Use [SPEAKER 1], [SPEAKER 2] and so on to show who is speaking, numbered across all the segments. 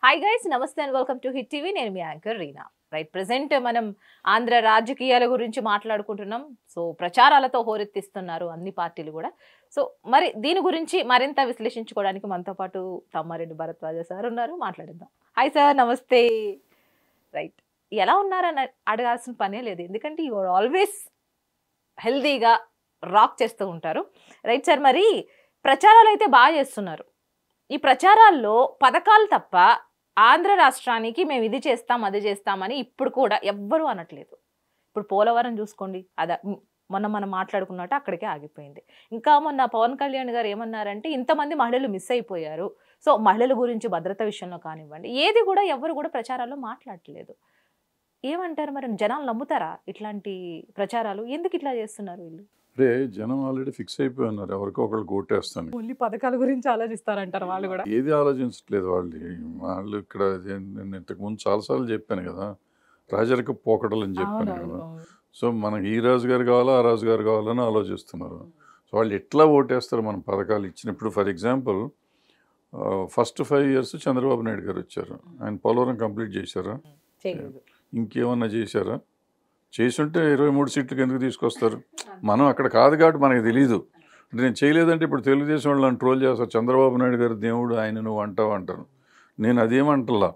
[SPEAKER 1] Hi guys, నమస్తే and welcome to hit TV. నేను మీ anchor Reena. Right, present మనం ఆంధ్ర రాజకీయాల గురించి మాట్లాడుకుంటున్నాం. సో ప్రచారాలతో హోరెత్తిస్తున్నారు అన్ని పార్టీలు కూడా. సో మరి దీని గురించి మరింత విశ్లేషించుకోవడానికి మనతో పాటు తమ్మారెడ్డి భరద్వాజ సార్ ఉన్నారు. మాట్లాడిద్దాం. హాయ్ సార్, నమస్తే. రైట్, ఎలా ఉన్నారని అడగాల్సిన పనే లేదు, ఎందుకంటే యు ఆర్ ఆల్వేస్ హెల్దీగా రాక్ చేస్తూ ఉంటారు. రైట్ సార్, మరి ప్రచారాలు అయితే బాగా చేస్తున్నారు. ఈ ప్రచారాల్లో పథకాలు తప్ప ఆంధ్ర రాష్ట్రానికి మేము ఇది చేస్తాం అది చేస్తామని ఇప్పుడు కూడా ఎవ్వరూ అనట్లేదు. ఇప్పుడు పోలవరం చూసుకోండి, మనం మాట్లాడుకున్నట్టు అక్కడికే ఆగిపోయింది. ఇంకా మొన్న పవన్ కళ్యాణ్ గారు ఏమన్నారంటే ఇంతమంది మహిళలు మిస్ అయిపోయారు, సో మహిళల గురించి భద్రత విషయంలో కానివ్వండి, ఏది కూడా ఎవరు కూడా ప్రచారాల్లో మాట్లాడట్లేదు. ఏమంటారు మరి, జనాలు నమ్ముతారా ఇట్లాంటి ప్రచారాలు? ఎందుకు ఇట్లా చేస్తున్నారు వీళ్ళు?
[SPEAKER 2] రే, జనం ఆల్రెడీ ఫిక్స్ అయిపోయినారు, ఎవరికో ఒకళ్ళు ఓటేస్తాను.
[SPEAKER 1] ఓన్లీ పథకాల గురించి ఆలోచిస్తారంటారు వాళ్ళు కూడా.
[SPEAKER 2] ఏది ఆలోచించట్లేదు వాళ్ళు ఇక్కడ. నేను ఇంతకుముందు చాలాసార్లు చెప్పాను కదా, రాజరిక పోకడలు అని చెప్పాను కదా. సో మనకి ఈ రాజు గారు కావాలా ఆ రాజు గారు కావాలని ఆలోచిస్తున్నారు. సో వాళ్ళు ఎట్లా ఓటేస్తారు మనం పథకాలు ఇచ్చినప్పుడు? For example, first 5 years Chandrababu Naidu గారు వచ్చారు, ఆయన పోలవరం కంప్లీట్ చేశారా? ఇంకేమన్నా చేశారా? చేసుంటే 23 సీట్లకు ఎందుకు తీసుకొస్తారు? మనం అక్కడ కాదు కాబట్టి మనకు తెలీదు. అంటే నేను చేయలేదంటే ఇప్పుడు తెలుగుదేశం వాళ్ళు నన్ను ట్రోల్ చేస్తారు, చంద్రబాబు నాయుడు గారు దేవుడు, ఆయన నువ్వు అంటావు అంటారు. నేను అదేమంటలా.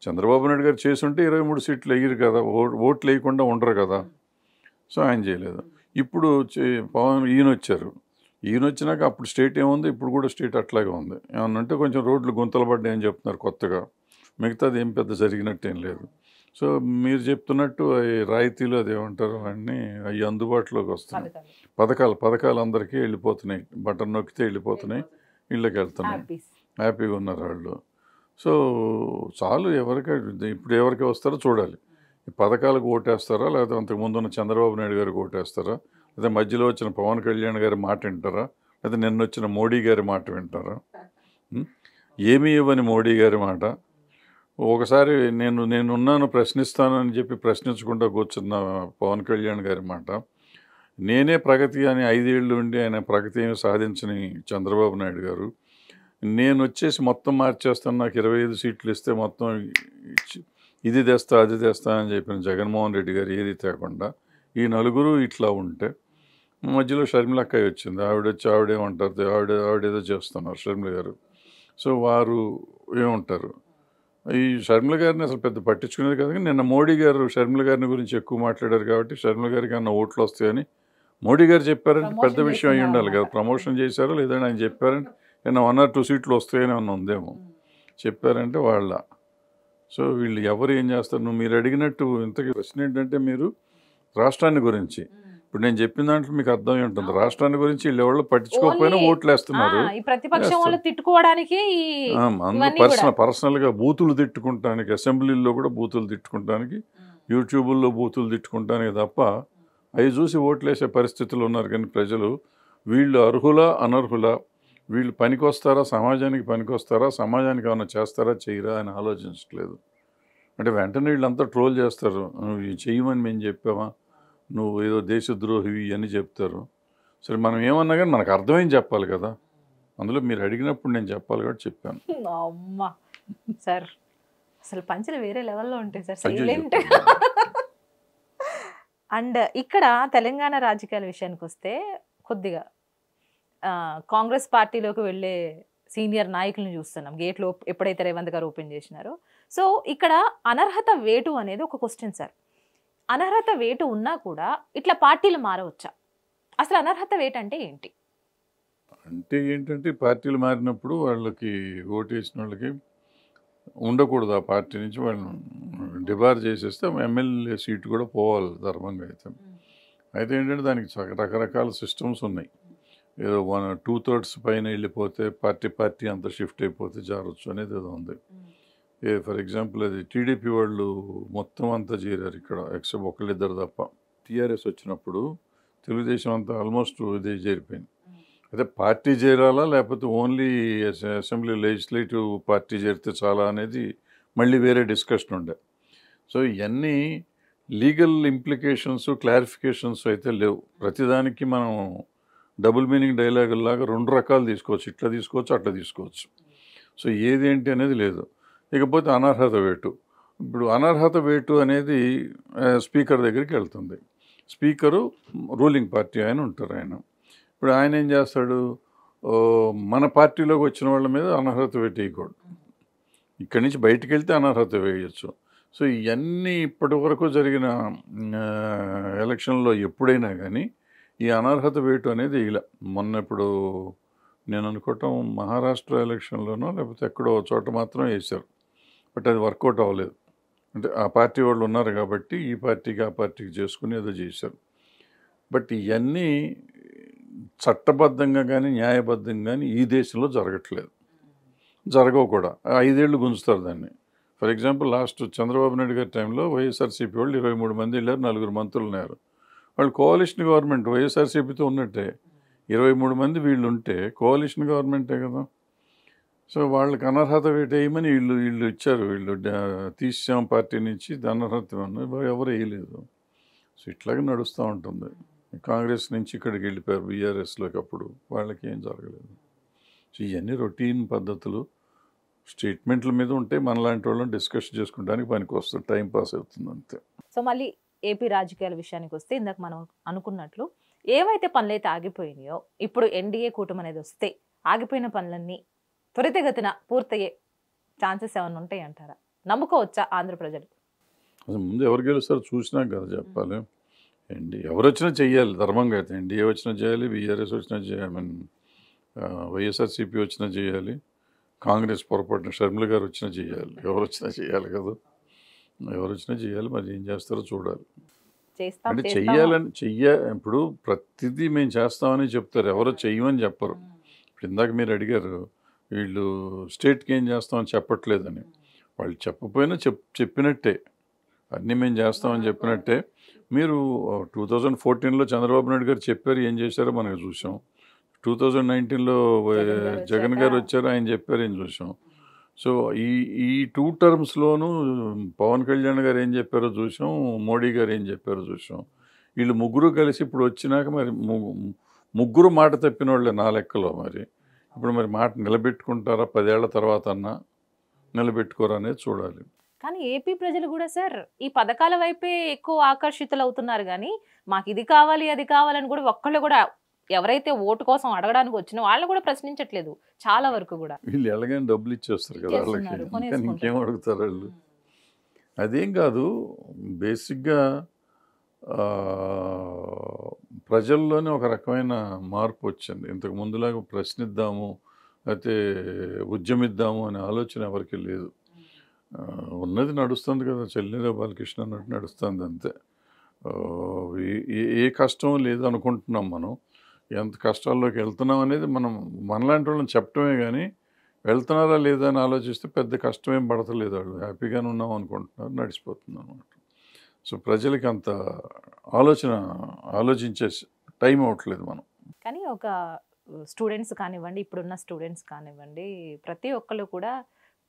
[SPEAKER 2] చంద్రబాబు నాయుడు గారు చేసుంటే 23 సీట్లు వేయరు కదా, ఓట్లు వేయకుండా ఉండరు కదా. సో ఆయన చేయలేదు. ఇప్పుడు ఈయన వచ్చారు, ఈయన వచ్చినాక అప్పుడు స్టేట్ ఏముంది, ఇప్పుడు కూడా స్టేట్ అట్లాగే ఉంది. ఏమన్నంటే కొంచెం రోడ్లు గుంతలు పడ్డాయని చెప్తున్నారు కొత్తగా, మిగతాది ఏం పెద్ద జరిగినట్టేం లేదు. సో మీరు చెప్తున్నట్టు రాయితీలు అదేమంటారు అన్నీ అవి అందుబాటులోకి వస్తున్నాయి. పథకాలు అందరికీ వెళ్ళిపోతున్నాయి, బటన్ నొక్కితే వెళ్ళిపోతున్నాయి, ఇళ్ళకి వెళ్తున్నాయి, హ్యాపీగా ఉన్నారు వాళ్ళు. సో చాలు, ఇప్పుడు ఎవరికి వస్తారో చూడాలి. ఈ పథకాలకు ఓటేస్తారా, లేకపోతే అంతకుముందు ఉన్న చంద్రబాబు నాయుడు గారికి ఓటేస్తారా, లేదా మధ్యలో వచ్చిన పవన్ కళ్యాణ్ గారి మాట వింటారా, లేదా నిన్న వచ్చిన మోడీ గారి మాట వింటారా? ఏమీ ఇవ్వని మోడీ గారి మాట. ఒకసారి నేనున్నాను ప్రశ్నిస్తాను అని చెప్పి ప్రశ్నించకుండా కూర్చున్న పవన్ కళ్యాణ్ గారి మాట. నేనే ప్రగతి అని 5 ఏళ్ళు ఉండి ఆయన ప్రగతి ఏమి సాధించని చంద్రబాబు నాయుడు గారు, నేను వచ్చేసి మొత్తం మార్చేస్తాను, నాకు 25 సీట్లు ఇస్తే మొత్తం ఇది తెస్తా అది తెస్తా అని చెప్పిన జగన్మోహన్ రెడ్డి గారు ఏది తేకుండా ఈ నలుగురు ఇట్లా ఉంటే, మధ్యలో షర్మిలక్కయ్య వచ్చింది. ఆవిడేమంటారు, ఆవిడేదో చేస్తున్నారు షర్మిల గారు. సో వారు ఏమంటారు, ఈ షర్మిల గారిని అసలు పెద్ద పట్టించుకునేది కదా. నిన్న మోడీ గారు షర్మిల గారిని గురించి ఎక్కువ మాట్లాడారు కాబట్టి షర్మిల గారికి అన్న ఓట్లు వస్తాయని మోడీ గారు చెప్పారంటే పెద్ద విషయం అయ్యి ఉండాలి కదా. ప్రమోషన్ చేశారో లేదంటే ఆయన చెప్పారంటే నిన్న 1 or 2 సీట్లు వస్తాయని అన్న ఉందేమో, చెప్పారంటే వాళ్ళ. సో వీళ్ళు ఎవరు ఏం చేస్తారు? మీరు అడిగినట్టు ఇంతకీ ప్రశ్న ఏంటంటే, మీరు రాష్ట్రాన్ని గురించి ఇప్పుడు నేను చెప్పిన దాంట్లో మీకు అర్థమై ఉంటుంది. రాష్ట్రాన్ని గురించి వీళ్ళు ఎవరు పట్టించుకోకపోయినా ఓట్లు వేస్తున్నారు. పర్సనల్గా బూతులు తిట్టుకుంటానికి, అసెంబ్లీలో కూడా బూతులు తిట్టుకుంటానికి, యూట్యూబ్లో బూతులు తిట్టుకుంటానికి తప్ప అవి చూసి ఓట్లు వేసే పరిస్థితులు ఉన్నారు. కానీ ప్రజలు వీళ్ళు అర్హులా అనర్హులా, వీళ్ళు పనికొస్తారా, సమాజానికి పనికొస్తారా, సమాజానికి ఏమైనా చేస్తారా చేయరా అని ఆలోచించట్లేదు. అంటే వెంటనే వీళ్ళంతా ట్రోల్ చేస్తారు, నువ్వు చెయ్యమని మేము చెప్పామా, నువ్వు ఏదో దేశద్రోహివి అని చెప్తారు. సరే మనం ఏమన్నా కానీ మనకు అర్థమైంది చెప్పాలి కదా. అందులో మీరు అడిగినప్పుడు నేను చెప్పాలి కాబట్టి చెప్పాను.
[SPEAKER 1] అమ్మా సార్, అసలు పంచలు వేరే లెవెల్లో ఉంటాయి సార్, సైలెంట్. అండ్ ఇక్కడ తెలంగాణ రాజకీయాల విషయానికి వస్తే కొద్దిగా కాంగ్రెస్ పార్టీలోకి వెళ్ళే సీనియర్ నాయకులను చూస్తున్నాం. గేట్లో ఎప్పుడైతే రేవంత్ గారు ఓపెన్ చేసినారో, సో ఇక్కడ అనర్హత వేటు అనేది ఒక క్వశ్చన్ సార్. అనర్హత వేటు ఉన్నా కూడా ఇట్లా పార్టీలు మారవచ్చా? అసలు అనర్హత వేటు అంటే ఏంటి?
[SPEAKER 2] అంటే ఏంటంటే, పార్టీలు మారినప్పుడు వాళ్ళకి ఓటేసిన వాళ్ళకి ఉండకూడదు, ఆ పార్టీ నుంచి వాళ్ళు డిబార్ చేసేస్తే ఎమ్మెల్యే సీటు కూడా పోవాలి ధర్మంగా. అయితే ఏంటంటే దానికి రకరకాల సిస్టమ్స్ ఉన్నాయి. ఏదో 2/3 పైన వెళ్ళిపోతే పార్టీ అంతా షిఫ్ట్ అయిపోతే జారొచ్చు అనేది ఏదో ఉంది. ఫర్ ఎగ్జాంపుల్ అది టీడీపీ వాళ్ళు మొత్తం అంతా చేరారు ఇక్కడ, ఎక్సెప్ట్ ఒకళ్ళిద్దరు తప్ప. టీఆర్ఎస్ వచ్చినప్పుడు తెలుగుదేశం అంతా ఆల్మోస్ట్ ఇది చేరిపోయింది. అయితే పార్టీ చేరాలా లేకపోతే ఓన్లీ అసెంబ్లీ లెజిస్లేటివ్ పార్టీ చేరితే చాలా అనేది మళ్ళీ వేరే డిస్కషన్ ఉండే. సో ఇవన్నీ లీగల్ ఇంప్లికేషన్స్, క్లారిఫికేషన్స్ అయితే లేవు. ప్రతిదానికి మనం డబుల్ మీనింగ్ డైలాగుల్లాగా 2 రకాలు తీసుకోవచ్చు, ఇట్లా తీసుకోవచ్చు అట్లా తీసుకోవచ్చు. సో ఏదేంటి అనేది లేదు. ఇకపోతే అనర్హత వేటు. ఇప్పుడు అనర్హత వేటు అనేది స్పీకర్ దగ్గరికి వెళ్తుంది. స్పీకరు రూలింగ్ పార్టీ ఆయన ఉంటారు. ఇప్పుడు ఆయన ఏం చేస్తాడు, మన పార్టీలోకి వచ్చిన వాళ్ళ మీద అనర్హత వేటు వేయకూడదు, ఇక్కడి నుంచి బయటికి వెళ్తే అనర్హత వేయచ్చు. సో ఇవన్నీ ఇప్పటి వరకు జరిగిన ఎలక్షన్లో ఎప్పుడైనా కానీ ఈ అనర్హత వేటు అనేది ఇలా మొన్న ఇప్పుడు నేను అనుకోవటం మహారాష్ట్ర ఎలక్షన్లోనో లేకపోతే ఎక్కడో చోట మాత్రం వేశారు. బట్ అది వర్కౌట్ అవ్వలేదు. అంటే ఆ పార్టీ వాళ్ళు ఉన్నారు కాబట్టి ఈ పార్టీకి ఆ పార్టీకి చేసుకుని ఏదో చేశారు. బట్ ఇవన్నీ చట్టబద్ధంగా కానీ న్యాయబద్ధంగా కానీ ఈ దేశంలో జరగట్లేదు, జరగవు కూడా. 5 ఏళ్ళు గుంజుతారు దాన్ని. For example last Chandrababu Naidu గారి టైంలో వైఎస్ఆర్సీపీ వాళ్ళు 23 మంది వెళ్ళారు, 4 మంత్రులు ఉన్నారు. వాళ్ళు కోalition గవర్నమెంట్ వైఎస్ఆర్సీపీతో ఉన్నట్టే. 23 మంది వీళ్ళు ఉంటే కోalition గవర్నమెంటే కదా. సో వాళ్ళకి అనర్హత వేయమని వీళ్ళు ఇచ్చారు. వీళ్ళు తీసాం పార్టీ నుంచి అనర్హత ఎవరు వేయలేదు. సో ఇట్లాగే నడుస్తూ ఉంటుంది. కాంగ్రెస్ నుంచి ఇక్కడికి వెళ్ళిపోయారు బీఆర్ఎస్లోకి, అప్పుడు వాళ్ళకి ఏం జరగలేదు. సో ఇవన్నీ రొటీన్ పద్ధతులు స్టేట్మెంట్ల మీద ఉంటే మనలాంటి వాళ్ళని డిస్కస్ చేసుకోవడానికి పనికి వస్తుంది, టైం పాస్ అవుతుంది అంతే.
[SPEAKER 1] సో మళ్ళీ ఏపీ రాజకీయాల విషయానికి వస్తే ఇందాక మనం అనుకున్నట్లు ఏవైతే పనులైతే ఆగిపోయినాయో ఇప్పుడు ఎన్డీఏ కూటమి అనేది వస్తే ఆగిపోయిన పనులన్నీ త్వరితగతిన పూర్తయ్యే ఛాన్సెస్ ఏమైనా ఉంటాయి అంటారా? నమ్ముకోవచ్చా ఆంధ్ర ప్రజలు?
[SPEAKER 2] అసలు ముందు ఎవరు గెలుస్తారో చూసినాక కదా చెప్పాలి. ఎవరు వచ్చినా చెయ్యాలి ధర్మంగా. అయితే ఎన్డీఏ వచ్చినా చేయాలి, బీఆర్ఎస్ వచ్చినా చేయాలి, వైఎస్ఆర్సీపీ వచ్చినా చేయాలి, కాంగ్రెస్ పొరపాటున షర్మిల గారు వచ్చినా చేయాలి. ఎవరు వచ్చినా చేయాలి కదా, ఎవరు వచ్చినా చేయాలి. మరి ఏం చేస్తారో చూడాలి. అంటే ఇప్పుడు ప్రతిదీ మేము చేస్తామని చెప్తారు, ఎవరో చెయ్యమని చెప్పరు. ఇప్పుడు ఇందాక మీరు అడిగారు వీళ్ళు స్టేట్కి ఏం చేస్తామని చెప్పట్లేదని. వాళ్ళు చెప్పపోయినా చెప్పినట్టే, అన్నీ మేము చేస్తామని చెప్పినట్టే. మీరు 2014లో చంద్రబాబు నాయుడు గారు చెప్పారు, ఏం చేశారో మనకు చూసాం. 2019లో జగన్ గారు వచ్చారు, ఆయన చెప్పారు, ఏం చూసాం. సో ఈ 2 టర్మ్స్లోనూ పవన్ కళ్యాణ్ గారు ఏం చెప్పారో చూసాం, మోడీ గారు ఏం చెప్పారో చూసాం. వీళ్ళు ముగ్గురు కలిసి ఇప్పుడు వచ్చినాక మరి ముగ్గురు మాట తప్పిన వాళ్ళే నా లెక్కలో. మరి ఇప్పుడు మరి మాట నిలబెట్టుకుంటారా 10 ఏళ్ల తర్వాత అన్నా, నిలబెట్టుకోరా అనేది చూడాలి.
[SPEAKER 1] కానీ ఏపీ ప్రజలు కూడా సార్ ఈ పథకాల వైపే ఎక్కువ ఆకర్షితులు అవుతున్నారు, కానీ మాకు ఇది కావాలి అది కావాలని కూడా ఒక్కళ్ళు కూడా ఎవరైతే ఓటు కోసం అడగడానికి వచ్చిన వాళ్ళని కూడా ప్రశ్నించట్లేదు చాలా వరకు కూడా.
[SPEAKER 2] వీళ్ళు ఎలాగైనా డబ్బులు ఇచ్చేస్తారు కదా వాళ్ళకి, ఇంకేం అడుగుతారు వాళ్ళు. అదేం కాదు, బేసిక్గా ప్రజల్లోనే ఒక రకమైన మార్పు వచ్చింది. ఇంతకు ముందులాగా ప్రశ్నిద్దాము అయితే ఉద్యమిద్దాము అనే ఆలోచన ఎవరికి లేదు. ఉన్నది నడుస్తుంది కదా, చెల్లిలో బాలకృష్ణ అన్నట్టు నడుస్తుంది అంతే. ఏ కష్టం లేదు అనుకుంటున్నాం మనం. ఎంత కష్టాల్లోకి వెళ్తున్నాం అనేది మనలాంటి వాళ్ళని చెప్పటమే కానీ వెళ్తున్నారా లేదా అని ఆలోచిస్తే పెద్ద కష్టమేం పడతలేదు. వాళ్ళు హ్యాపీగానే ఉన్నాం అనుకుంటున్నారు, నడిచిపోతుంది అనమాట. సో ప్రజలకి అంత ఆలోచించే టైం అవ్వట్లేదు మనం.
[SPEAKER 1] కానీ ఒక స్టూడెంట్స్ కానివ్వండి, ఇప్పుడున్న స్టూడెంట్స్ కానివ్వండి, ప్రతి ఒక్కళ్ళు కూడా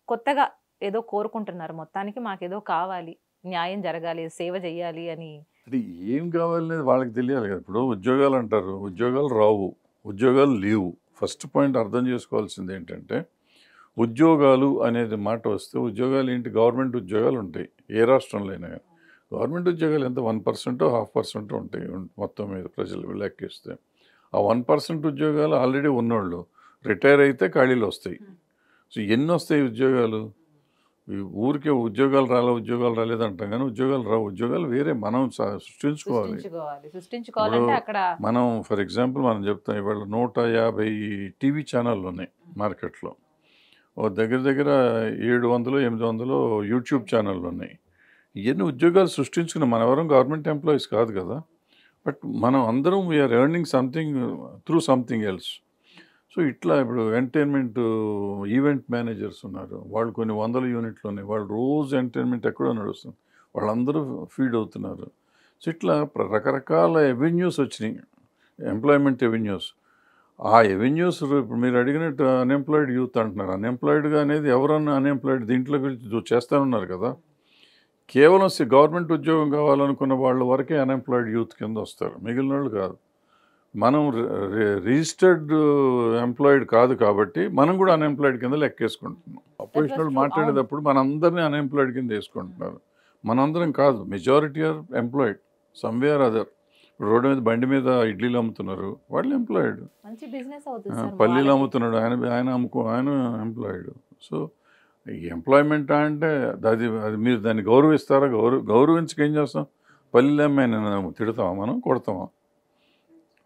[SPEAKER 1] కొత్తగా ఏదో కోరుకుంటున్నారు. మొత్తానికి మాకేదో కావాలి, న్యాయం జరగాలి, సేవ చేయాలి అని.
[SPEAKER 2] అంటే ఏం కావాలనేది వాళ్ళకి తెలియాలి కదా. ఇప్పుడు ఉద్యోగాలు అంటారు, ఉద్యోగాలు రావు, ఉద్యోగాలు లేవు. ఫస్ట్ పాయింట్ అర్థం చేసుకోవాల్సింది ఏంటంటే, ఉద్యోగాలు అనేది మాట వస్తే ఉద్యోగాలు ఏంటి, గవర్నమెంట్ ఉద్యోగాలు ఉంటాయి ఏ రాష్ట్రంలో అయినా. గవర్నమెంట్ ఉద్యోగాలు ఎంత 1% 0.5% ఉంటాయి మొత్తం మీద ప్రజలు లెక్కిస్తే. ఆ 1% ఉద్యోగాలు ఆల్రెడీ ఉన్నోళ్ళు రిటైర్ అయితే ఖాళీలు వస్తాయి. సో ఎన్ని వస్తాయి ఉద్యోగాలు? ఊరికే ఉద్యోగాలు రాలేదు అంటాం కానీ ఉద్యోగాలు రావు. ఉద్యోగాలు వేరే మనం సృష్టించుకోవాలి. మనం ఫర్ ఎగ్జాంపుల్ మనం చెప్తాం, ఇవాళ 150 టీవీ ఛానళ్ళు ఉన్నాయి మార్కెట్లో. దగ్గర 700-800 యూట్యూబ్ ఛానళ్ళు ఉన్నాయి. ఇవన్నీ ఉద్యోగాలు సృష్టించుకున్న మన ఎవరం గవర్నమెంట్ ఎంప్లాయీస్ కాదు కదా. బట్ మనం అందరం we are earning something through something else. So ఇట్లా ఇప్పుడు ఎంటర్టైన్మెంట్ ఈవెంట్ మేనేజర్స్ ఉన్నారు, వాళ్ళు కొన్ని 100 యూనిట్లు ఉన్నాయి. వాళ్ళు రోజు ఎంటర్టైన్మెంట్ ఎక్కడో నడుస్తుంది, వాళ్ళందరూ ఫీడ్ అవుతున్నారు. సో ఇట్లా రకరకాల ఎవెన్యూస్ వచ్చినాయి, ఎంప్లాయ్మెంట్ ఎవెన్యూస్. ఆ ఎవెన్యూస్ ఇప్పుడు మీరు అడిగినట్టు అన్ఎంప్లాయిడ్ యూత్ అంటున్నారు. అన్ఎంప్లాయిడ్గా అనేది ఎవరన్నా అన్ఎంప్లాయిడ్ దీంట్లోకి చేస్తానున్నారు కదా. కేవలం గవర్నమెంట్ ఉద్యోగం కావాలనుకున్న వాళ్ళ వరకే అన్ఎంప్లాయిడ్ యూత్ కింద వస్తారు, మిగిలిన వాళ్ళు కాదు. మనం రిజిస్టర్డ్ ఎంప్లాయిడ్ కాదు కాబట్టి మనం కూడా అన్ఎంప్లాయిడ్ కింద లెక్కేసుకుంటున్నాం. అపోజిషన్ వాళ్ళు
[SPEAKER 1] true.
[SPEAKER 2] మాట్లాడేటప్పుడు మనందరినీ అన్ఎంప్లాయిడ్ కింద వేసుకుంటున్నారు. మనందరం కాదు, majority are employed somewhere other. Road మీద బండి మీద ఇడ్లీలు అమ్ముతున్నారు, వాళ్ళు ఎంప్లాయిడ్.
[SPEAKER 1] మంచి బిజినెస్ అవుతుంది సార్
[SPEAKER 2] పల్లీలు
[SPEAKER 1] వాళ్ళకి.
[SPEAKER 2] అమ్ముతున్నాడు, ఆయన ఎంప్లాయిడ్. సో ఈ ఎంప్లాయ్మెంట్ అంటే అది అది మీరు దాన్ని గౌరవిస్తారా? గౌరవించక ఏం చేస్తాం? పల్లీలు అమ్మాయి నేను తిడతామా, మనం కొడతామా?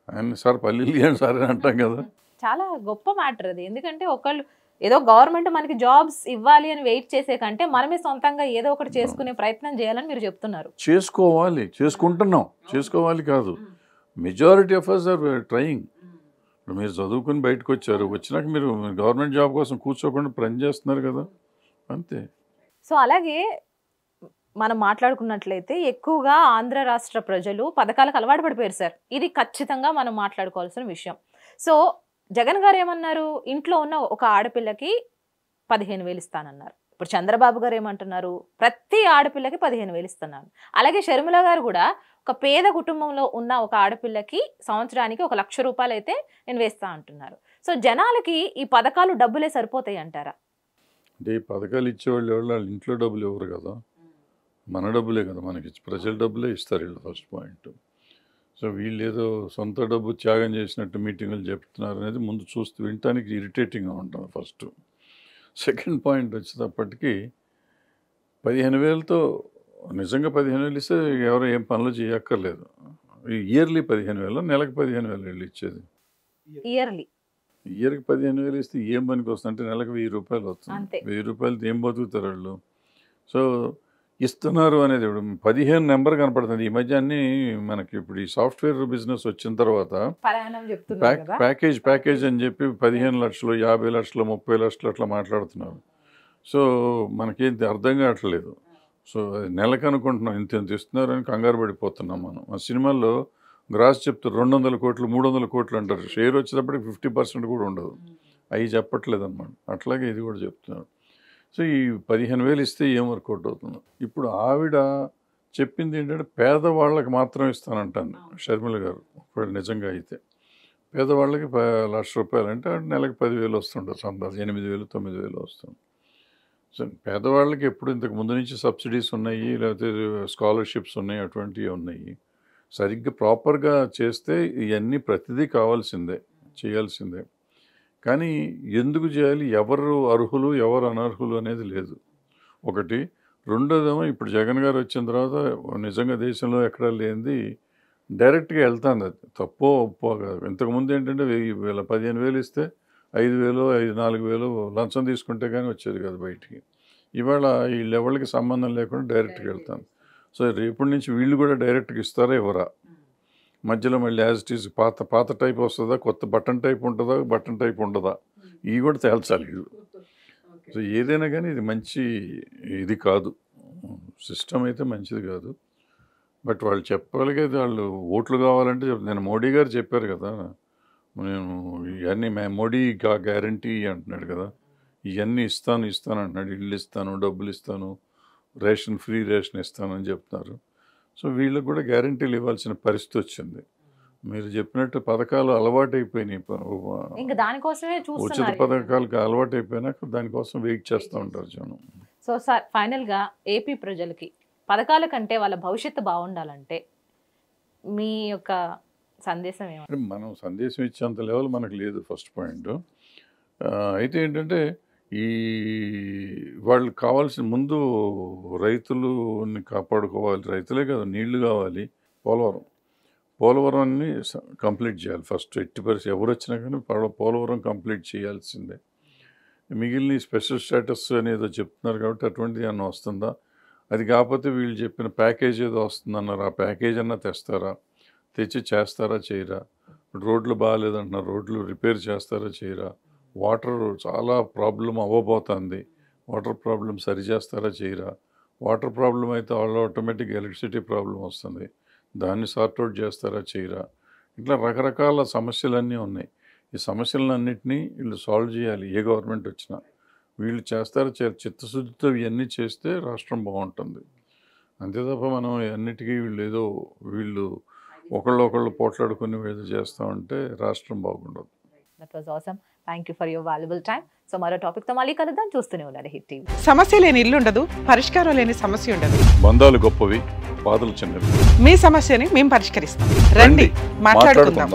[SPEAKER 2] ఆయన సార్ పల్లీలు ఇవ్వండి సార్ అని అంటాం కదా.
[SPEAKER 1] చాలా గొప్ప మ్యాటర్ అది. ఎందుకంటే ఒకళ్ళు ఏదో గవర్నమెంట్ మనకి జాబ్స్ ఇవ్వాలి అని వెయిట్ చేసే కంటే మనమే సొంతంగా ఏదో ఒకటి చేసుకునే ప్రయత్నం చేయాలని మీరు చెప్తున్నారు.
[SPEAKER 2] చేసుకోవాలి, చేసుకుంటున్నాం, చేసుకోవాలి కాదు. Majority of us are trying. ఇప్పుడు మీరు చదువుకుని బయటకు వచ్చారు, వచ్చినాక మీరు గవర్నమెంట్ జాబ్ కోసం కూర్చోకుండా పని చేస్తున్నారు కదా, అంతే.
[SPEAKER 1] సో అలాగే మనం మాట్లాడుకున్నట్లయితే ఎక్కువగా ఆంధ్ర రాష్ట్ర ప్రజలు పథకాలకు అలవాటు పడిపోయారు సార్. ఇది ఖచ్చితంగా మనం మాట్లాడుకోవాల్సిన విషయం. సో జగన్ గారు ఏమన్నారు, ఇంట్లో ఉన్న ఒక ఆడపిల్లకి 15,000 ఇస్తానన్నారు. ఇప్పుడు చంద్రబాబు గారు ఏమంటున్నారు, ప్రతి ఆడపిల్లకి 15,000 ఇస్తున్నాను. అలాగే షర్మిల గారు కూడా ఒక పేద కుటుంబంలో ఉన్న ఒక ఆడపిల్లకి సంవత్సరానికి 1,00,000 రూపాయలు అయితే నేను వేస్తా అంటున్నారు. సో జనాలకి ఈ పథకాలు డబ్బులే సరిపోతాయి అంటారా?
[SPEAKER 2] అంటే ఈ పథకాలు ఇచ్చేవాళ్ళు ఎవరు? వాళ్ళ ఇంట్లో డబ్బులు ఇవ్వరు కదా, మన డబ్బులే కదా మనకి, ప్రజల డబ్బులే ఇస్తారు వీళ్ళు, ఫస్ట్ పాయింట్. సో వీళ్ళు ఏదో సొంత డబ్బు త్యాగం చేసినట్టు మీటింగులు చెప్తున్నారు అనేది ముందు చూస్తూ వినటానికి ఇరిటేటింగ్గా ఉంటుంది ఫస్ట్. సెకండ్ పాయింట్ వచ్చేటప్పటికి 15,000తో నిజంగా 15,000 ఇస్తే ఎవరు ఏం పనులు చేయక్కర్లేదు. ఇయర్లీ 15,000, నెలకు 15,000 ఇచ్చేది. ఇయర్కి 15,000 ఇస్తే ఏం పనికి వస్తుంది అంటే నెలకు 1,000 రూపాయలు వస్తుంది. 1,000 రూపాయలతో ఏం బతుకుతారు వాళ్ళు? సో ఇస్తున్నారు అనేది ఇప్పుడు 15 నెంబర్ కనపడుతుంది. ఈ మధ్య అన్ని మనకి ఇప్పుడు ఈ సాఫ్ట్వేర్ బిజినెస్ వచ్చిన తర్వాత ప్యాకేజ్ అని చెప్పి 15 లక్షలు, 50 లక్షలు, 30 లక్షలు అట్లా మాట్లాడుతున్నారు. సో మనకేంటి అర్థం కావట్లేదు. సో నెలకు అనుకుంటున్నాం ఇంత ఇస్తున్నారు అని కంగారు పడిపోతున్నాం మనం. ఆ సినిమాల్లో గ్రాస్ చెప్తారు 200 కోట్లు 300 కోట్లు అంటారు, షేర్ వచ్చేటప్పటికి 50% కూడా ఉండదు. అవి చెప్పట్లేదు అన్నమాట. అట్లాగే ఇది కూడా చెప్తున్నారు. సో ఈ 15,000 ఇస్తే ఏం వర్కౌట్ అవుతుంది? ఇప్పుడు ఆవిడ చెప్పింది ఏంటంటే పేదవాళ్ళకి మాత్రం ఇస్తానంటాను షర్మిల గారు. ఒకవేళ నిజంగా అయితే పేదవాళ్ళకి 1,00,000 రూపాయలు అంటే నెలకు 10,000 వస్తుంటుంది, సందాలు 8,000 9,000 వస్తుంది. సో పేదవాళ్ళకి ఎప్పుడు ఇంతకు ముందు నుంచి సబ్సిడీస్ ఉన్నాయి, లేకపోతే స్కాలర్షిప్స్ ఉన్నాయి, అటువంటివి ఉన్నాయి. సరిగ్గా ప్రాపర్గా చేస్తే ఇవన్నీ ప్రతిదీ కావాల్సిందే, చేయాల్సిందే. కానీ ఎందుకు చేయాలి, ఎవరు అర్హులు ఎవరు అనర్హులు అనేది లేదు ఒకటి. రెండోదేమో ఇప్పుడు జగన్ గారు వచ్చిన తర్వాత నిజంగా దేశంలో ఎక్కడా లేనిది డైరెక్ట్గా వెళ్తుంది. అది తప్పో ఒప్పో కాదు. ఇంతకుముందు ఏంటంటే 15,000 ఇస్తే 5,000 4,000 లంచం తీసుకుంటే కానీ వచ్చేది కాదు బయటికి. ఇవాళ వీళ్ళెవరికి సంబంధం లేకుండా డైరెక్ట్గా వెళ్తాను. సో రేపటి నుంచి వీళ్ళు కూడా డైరెక్ట్గా ఇస్తారా ఇవ్వరా, మధ్యలో మళ్ళీ యాజ్ ఇట్ ఈజ్ పాత టైప్ వస్తుందా, కొత్త బటన్ టైప్ ఉంటుందా, బటన్ టైప్ ఉండదా, ఇవి కూడా తేల్చాలి ఇది. సో ఏదైనా కానీ ఇది మంచి ఇది కాదు, సిస్టమ్ అయితే మంచిది కాదు. బట్ వాళ్ళు చెప్పగలిగేది, వాళ్ళు ఓట్లు కావాలంటే నేను మోడీ గారు చెప్పారు కదా, నేను ఇవన్నీ మోడీ గ్యారంటీ అంటున్నాడు కదా, ఇవన్నీ ఇస్తాను అంటున్నాడు. ఇల్లు ఇస్తాను, డబ్బులు ఇస్తాను, రేషన్ ఫ్రీ రేషన్ ఇస్తానని చెప్తున్నారు. సో వీళ్ళకి కూడా గ్యారంటీలు ఇవ్వాల్సిన పరిస్థితి వచ్చింది. మీరు చెప్పినట్టు పథకాలు అలవాటైపోయినాయి, ఉచిత పథకాలకు అలవాటైపోయినాక దానికోసం వెయిట్ చేస్తూ ఉంటారు జనం.
[SPEAKER 1] సో సార్ ఫైనల్గా ఏపీ ప్రజలకి పథకాల కంటే వాళ్ళ భవిష్యత్తు బాగుండాలంటే మీ యొక్క సందేశం ఏమంటే?
[SPEAKER 2] మనం సందేశం ఇచ్చేంత లెవెల్ మనకు లేదు ఫస్ట్ పాయింట్. అయితే ఏంటంటే ఈ వాళ్ళు కావాల్సిన ముందు రైతులని కాపాడుకోవాలి. రైతులే కదా, నీళ్లు కావాలి. పోలవరాన్ని కంప్లీట్ చేయాలి ఫస్ట్. ఎట్టి పరిస్థితి ఎవరు వచ్చినా కానీ పోలవరం కంప్లీట్ చేయాల్సిందే. మిగిలిన స్పెషల్ స్టేటస్ అనేది చెప్తున్నారు కాబట్టి అటువంటిది ఏమన్నా వస్తుందా? అది కాకపోతే వీళ్ళు చెప్పిన ప్యాకేజ్ ఏదో వస్తుందన్నారు, ఆ ప్యాకేజ్ అన్నా తెస్తారా, తెచ్చి చేస్తారా చేయరా? రోడ్లు బాగాలేదంటున్నారు, రోడ్లు రిపేర్ చేస్తారా చేయరా? వాటర్ చాలా ప్రాబ్లం అవ్వబోతుంది, వాటర్ ప్రాబ్లం సరి చేస్తారా చేయరా? వాటర్ ప్రాబ్లం అయితే ఆటోమేటిక్ ఎలక్ట్రిసిటీ ప్రాబ్లం వస్తుంది, దాన్ని సార్ట్అవుట్ చేస్తారా చేయరా? ఇట్లా రకరకాల సమస్యలన్నీ ఉన్నాయి. ఈ సమస్యలన్నింటినీ వీళ్ళు సాల్వ్ చేయాలి. ఏ గవర్నమెంట్ వచ్చినా వీళ్ళు చేస్తారా చిత్తశుద్ధితో ఇవన్నీ చేస్తే రాష్ట్రం బాగుంటుంది. అంతే తప్ప మనం అన్నిటికీ వీళ్ళు ఒకళ్ళు పోట్లాడుకుని వీళ్ళు చేస్తూ ఉంటే రాష్ట్రం బాగుండదు.
[SPEAKER 1] That was awesome. Thank you for your valuable time. So మరో టాపిక్తో మళ్ళీ కలుద్దాం. చూస్తూనే ఉండండి హిట్ టీవీ.
[SPEAKER 3] సమస్య లేని ఇల్లు ఉండదు, పరిష్కారం లేని సమస్య ఉండదు.
[SPEAKER 2] బంధాలు గొప్పవి, బాధలు చిన్నవి.
[SPEAKER 3] మీ సమస్యని మేము పరిష్కరిస్తాం. రండి, మాట్లాడుకుందాం.